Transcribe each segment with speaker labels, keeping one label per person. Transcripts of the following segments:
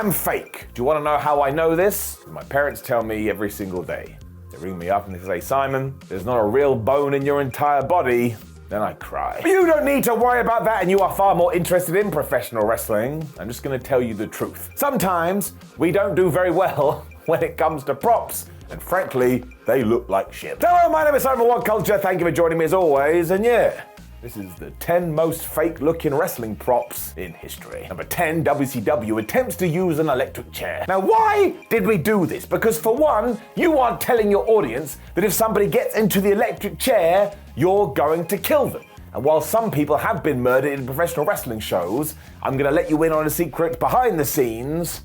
Speaker 1: damn fake. Do you want to know how I know this? My parents tell me every single day. They ring me up and they say, Simon, there's not a real bone in your entire body. Then I cry. But you don't need to worry about that, and you are far more interested in professional wrestling. I'm just going to tell you the truth. Sometimes we don't do very well when it comes to props, and frankly, they look like shit. Hello, my name is Simon What Culture. Thank you for joining me as always, and yeah, this is the 10 most fake-looking wrestling props in history. Number 10, WCW attempts to use an electric chair. Now, why did we do this? Because for one, you aren't telling your audience that if somebody gets into the electric chair, you're going to kill them. And while some people have been murdered in professional wrestling shows, I'm gonna let you in on a secret behind the scenes.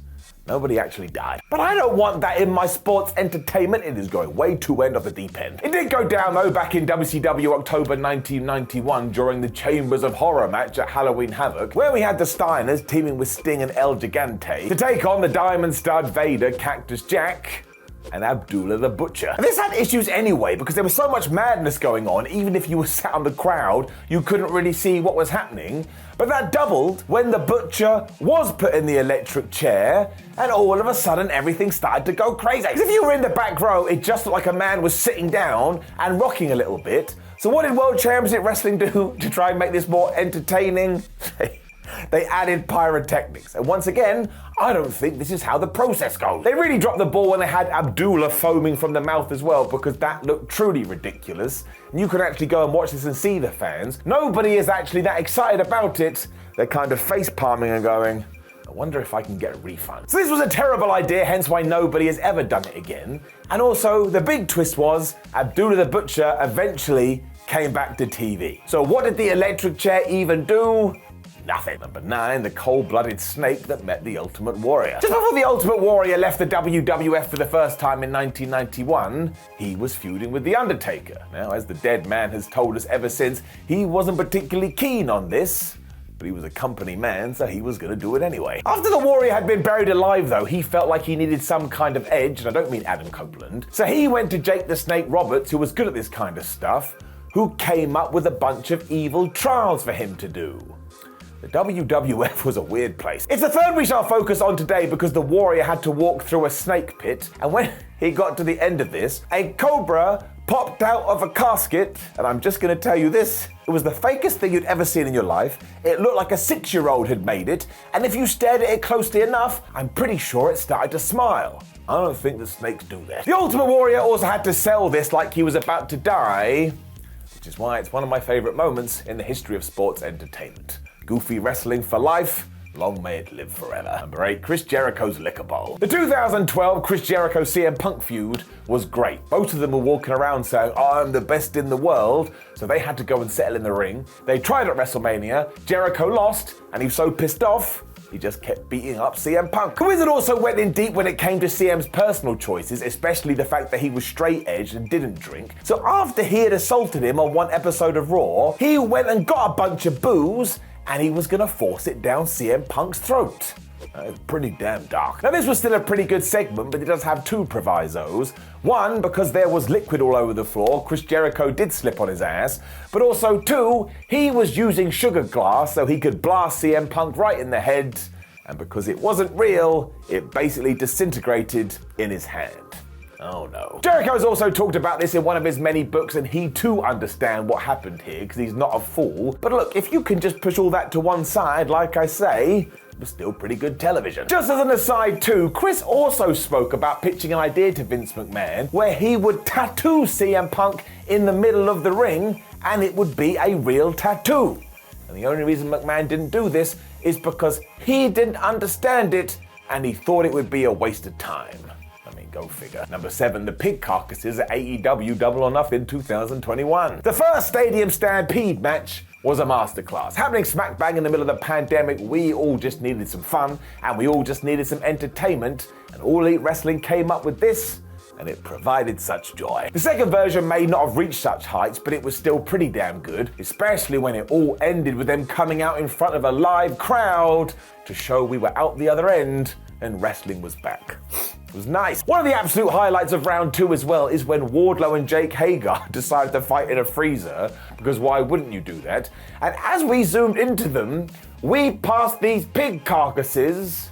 Speaker 1: Nobody actually died. But I don't want that in my sports entertainment. It is going way too end of the deep end. It did go down though back in WCW October 1991 during the Chambers of Horror match at Halloween Havoc, where we had the Steiners teaming with Sting and El Gigante to take on the Diamond Stud Vader, Cactus Jack, and Abdullah the Butcher. And this had issues anyway because there was so much madness going on. Even if you were sat on the crowd, you couldn't really see what was happening. But that doubled when the Butcher was put in the electric chair, and all of a sudden everything started to go crazy. Because if you were in the back row, it just looked like a man was sitting down and rocking a little bit. So what did World Championship Wrestling do to try and make this more entertaining? They added pyrotechnics. And once again, I don't think this is how the process goes. They really dropped the ball when they had Abdullah foaming from the mouth as well, because that looked truly ridiculous. And you could actually go and watch this and see the fans. Nobody is actually that excited about it. They're kind of face palming and going, I wonder if I can get a refund. So this was a terrible idea, hence why nobody has ever done it again. And also, the big twist was Abdullah the Butcher eventually came back to TV. So what did the electric chair even do? Nothing. Number 9, the cold-blooded snake that met the Ultimate Warrior. Just before the Ultimate Warrior left the WWF for the first time in 1991, he was feuding with The Undertaker. Now, as the dead man has told us ever since, he wasn't particularly keen on this, but he was a company man, so he was going to do it anyway. After the Warrior had been buried alive, though, he felt like he needed some kind of edge, and I don't mean Adam Copeland. So he went to Jake the Snake Roberts, who was good at this kind of stuff, who came up with a bunch of evil trials for him to do. The WWF was a weird place. It's the third we shall focus on today because the Warrior had to walk through a snake pit, and when he got to the end of this, a cobra popped out of a casket, and I'm just gonna tell you this, it was the fakest thing you'd ever seen in your life. It looked like a 6-year-old had made it, and if you stared at it closely enough, I'm pretty sure it started to smile. I don't think the snakes do that. The Ultimate Warrior also had to sell this like he was about to die, which is why it's one of my favorite moments in the history of sports entertainment. Goofy wrestling for life, long may it live forever. Number 8, Chris Jericho's Liquor Bowl. The 2012 Chris Jericho CM Punk feud was great. Both of them were walking around saying, I'm the best in the world, so they had to go and settle in the ring. They tried at WrestleMania, Jericho lost, and he was so pissed off, he just kept beating up CM Punk. The Wizard also went in deep when it came to CM's personal choices, especially the fact that he was straight-edged and didn't drink. So after he had assaulted him on one episode of Raw, he went and got a bunch of booze, and he was gonna force it down CM Punk's throat. It's pretty damn dark. Now this was still a pretty good segment, but it does have 2 provisos. One, because there was liquid all over the floor, Chris Jericho did slip on his ass, but also 2, he was using sugar glass so he could blast CM Punk right in the head, and because it wasn't real, it basically disintegrated in his hand. Oh no. Jericho's also talked about this in one of his many books, and he too understands what happened here because he's not a fool. But look, if you can just push all that to one side, like I say, it was still pretty good television. Just as an aside too, Chris also spoke about pitching an idea to Vince McMahon where he would tattoo CM Punk in the middle of the ring, and it would be a real tattoo. And the only reason McMahon didn't do this is because he didn't understand it, and he thought it would be a waste of time. Go figure. Number 7, the pig carcasses at AEW Double or Nothing 2021. The first Stadium Stampede match was a masterclass. Happening smack bang in the middle of the pandemic, we all just needed some fun, and we all just needed some entertainment, and All Elite Wrestling came up with this, and it provided such joy. The second version may not have reached such heights, but it was still pretty damn good, especially when it all ended with them coming out in front of a live crowd to show we were out the other end and wrestling was back. It was nice. One of the absolute highlights of round 2 as well is when Wardlow and Jake Hager decided to fight in a freezer, because why wouldn't you do that? And as we zoomed into them, we passed these pig carcasses,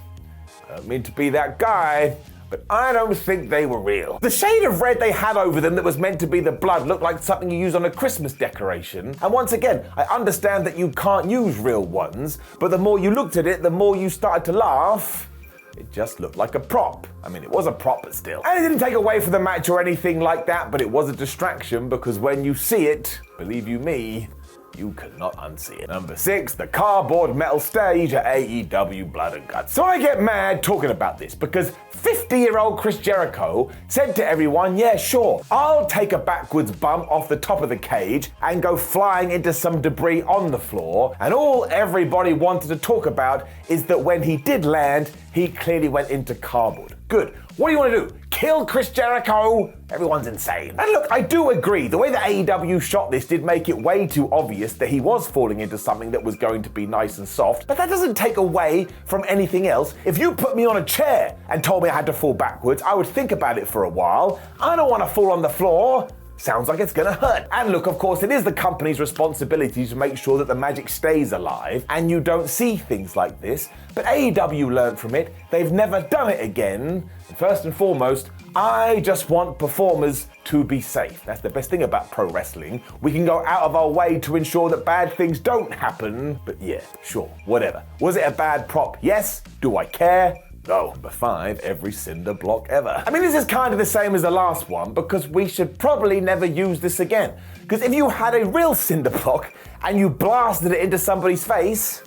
Speaker 1: I don't mean to be that guy, but I don't think they were real. The shade of red they had over them that was meant to be the blood looked like something you use on a Christmas decoration. And once again, I understand that you can't use real ones, but the more you looked at it, the more you started to laugh. It just looked like a prop. I mean, it was a prop, but still. And it didn't take away from the match or anything like that, but it was a distraction because when you see it, believe you me, you cannot unsee it. Number 6, the cardboard metal stage at AEW Blood and Guts. So I get mad talking about this because 50-year-old Chris Jericho said to everyone, yeah, sure, I'll take a backwards bump off the top of the cage and go flying into some debris on the floor. And all everybody wanted to talk about is that when he did land, he clearly went into cardboard. Good. What do you want to do? Kill Chris Jericho? Everyone's insane. And look, I do agree, the way that AEW shot this did make it way too obvious that he was falling into something that was going to be nice and soft, but that doesn't take away from anything else. If you put me on a chair and told me I had to fall backwards, I would think about it for a while. I don't want to fall on the floor. Sounds like it's gonna hurt. And look, of course, it is the company's responsibility to make sure that the magic stays alive and you don't see things like this. But AEW learned from it. They've never done it again. And first and foremost, I just want performers to be safe. That's the best thing about pro wrestling. We can go out of our way to ensure that bad things don't happen. But yeah, sure, whatever. Was it a bad prop? Yes. Do I care? No. Number 5, every cinder block ever. I mean, this is kind of the same as the last one because we should probably never use this again. Because if you had a real cinder block and you blasted it into somebody's face,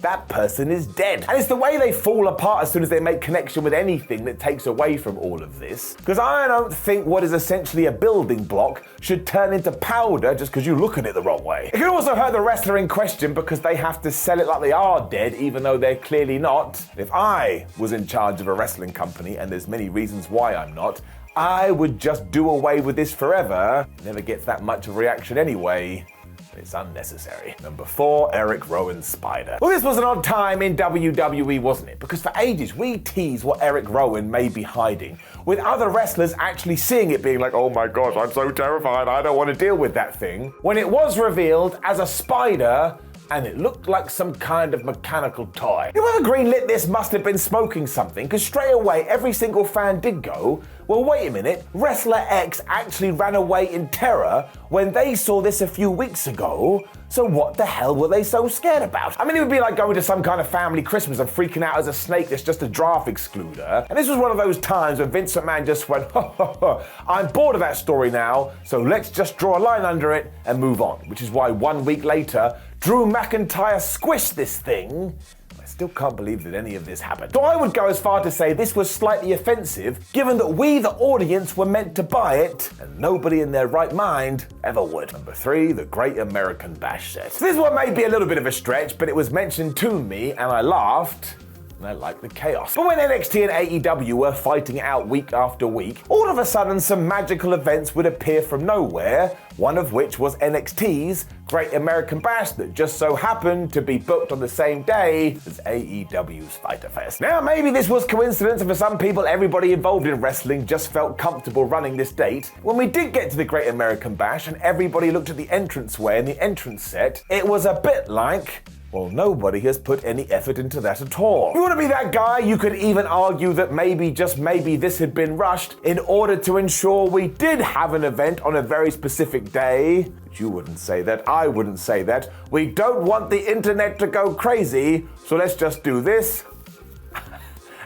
Speaker 1: that person is dead. And it's the way they fall apart as soon as they make connection with anything that takes away from all of this. Because I don't think what is essentially a building block should turn into powder just because you look at it the wrong way. It can also hurt the wrestler in question because they have to sell it like they are dead even though they're clearly not. If I was in charge of a wrestling company, and there's many reasons why I'm not, I would just do away with this forever. It never gets that much of a reaction anyway. It's unnecessary. Number 4, Eric Rowan's spider. Well, this was an odd time in WWE, wasn't it? Because for ages, we teased what Eric Rowan may be hiding, with other wrestlers actually seeing it being like, oh my gosh, I'm so terrified, I don't want to deal with that thing. When it was revealed as a spider, and it looked like some kind of mechanical toy. Whoever greenlit this must have been smoking something, because straight away every single fan did go, well, wait a minute, Wrestler X actually ran away in terror when they saw this a few weeks ago, so what the hell were they so scared about? I mean, it would be like going to some kind of family Christmas and freaking out as a snake that's just a draft excluder. And this was one of those times when Vince McMahon just went, I'm bored of that story now, so let's just draw a line under it and move on. Which is why 1 week later, Drew McIntyre squished this thing. I still can't believe that any of this happened. So I would go as far to say this was slightly offensive, given that we, the audience, were meant to buy it, and nobody in their right mind ever would. Number 3, the Great American Bash set. So this one may be a little bit of a stretch, but it was mentioned to me, and I laughed. And I like the chaos. But when NXT and AEW were fighting it out week after week, all of a sudden some magical events would appear from nowhere, one of which was NXT's Great American Bash that just so happened to be booked on the same day as AEW's Fyter Fest. Now maybe this was coincidence, and for some people everybody involved in wrestling just felt comfortable running this date. When we did get to the Great American Bash and everybody looked at the entranceway and the entrance set, it was a bit like, well, nobody has put any effort into that at all. You want to be that guy? You could even argue that maybe, just maybe, this had been rushed in order to ensure we did have an event on a very specific day. But you wouldn't say that, I wouldn't say that. We don't want the internet to go crazy, so let's just do this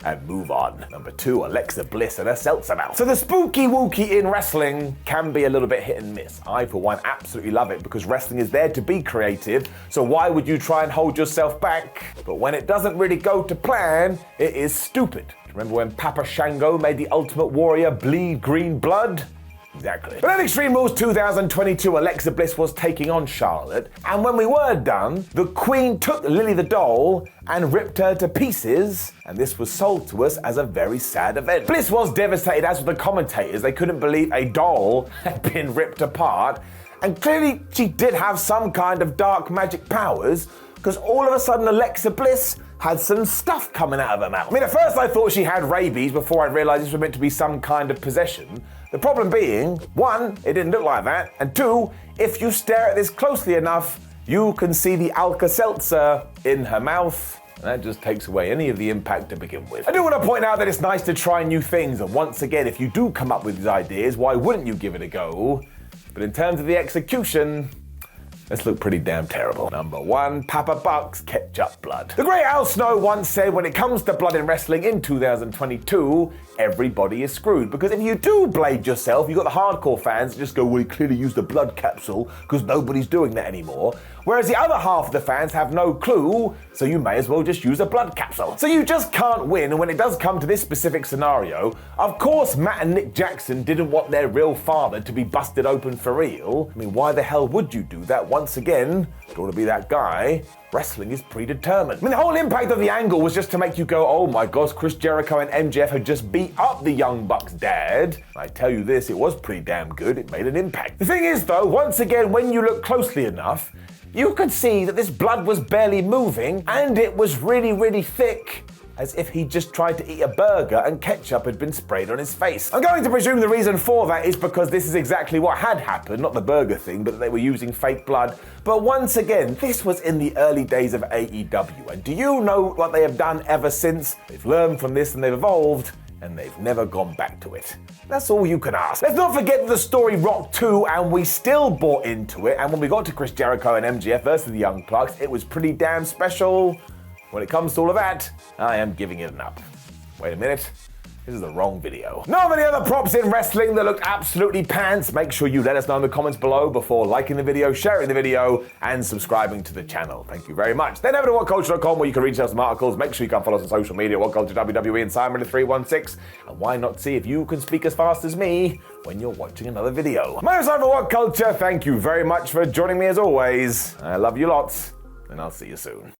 Speaker 1: and move on. Number 2, Alexa Bliss and her seltzer mouth. So the spooky wookie in wrestling can be a little bit hit and miss. I, for one, absolutely love it because wrestling is there to be creative, so why would you try and hold yourself back? But when it doesn't really go to plan, it is stupid. Remember when Papa Shango made the Ultimate Warrior bleed green blood? Exactly. But at Extreme Rules 2022, Alexa Bliss was taking on Charlotte, and when we were done, the Queen took Lily the doll and ripped her to pieces, and this was sold to us as a very sad event. Bliss was devastated, as were the commentators. They couldn't believe a doll had been ripped apart, and clearly she did have some kind of dark magic powers, because all of a sudden Alexa Bliss had some stuff coming out of her mouth. I mean, at first I thought she had rabies before I realized this was meant to be some kind of possession. The problem being, 1, it didn't look like that, and 2, if you stare at this closely enough, you can see the ALKA seltzer in her mouth. And that just takes away any of the impact to begin with. I do want to point out that it's nice to try new things, and once again, if you do come up with these ideas, why wouldn't you give it a go? But in terms of the execution, this looked pretty damn terrible. Number 1, Papa Buck's ketchup blood. The great Al Snow once said, when it comes to blood in wrestling in 2022, everybody is screwed. Because if you do blade yourself, you've got the hardcore fans that just go, well, he clearly used a blood capsule because nobody's doing that anymore. Whereas the other half of the fans have no clue, so you may as well just use a blood capsule. So you just can't win, and when it does come to this specific scenario, of course Matt and Nick Jackson didn't want their real father to be busted open for real. I mean, why the hell would you do that? Once again, if you want to be that guy, wrestling is predetermined. I mean, the whole impact of the angle was just to make you go, oh my gosh, Chris Jericho and MJF had just beat up the Young Bucks' dad. I tell you this, it was pretty damn good. It made an impact. The thing is though, once again, when you look closely enough, you could see that this blood was barely moving, and it was really, really thick, as if he just tried to eat a burger and ketchup had been sprayed on his face. I'm going to presume the reason for that is because this is exactly what had happened, not the burger thing, but that they were using fake blood. But once again, this was in the early days of AEW, and do you know what they have done ever since? They've learned from this and they've evolved, and they've never gone back to it. That's all you can ask. Let's not forget that the story rocked too, and we still bought into it, and when we got to Chris Jericho and MJF versus the Young Bucks, it was pretty damn special. When it comes to all of that, I am giving it an up. Wait a minute. This is the wrong video. Know of any other props in wrestling that looked absolutely pants? Make sure you let us know in the comments below before liking the video, sharing the video, and subscribing to the channel. Thank you very much. Then over to whatculture.com where you can reach out some articles. Make sure you can follow us on social media, WhatCulture WWE and Simon316. And why not see if you can speak as fast as me when you're watching another video. My name's Simon What Culture. Thank you very much for joining me as always. I love you lots, and I'll see you soon.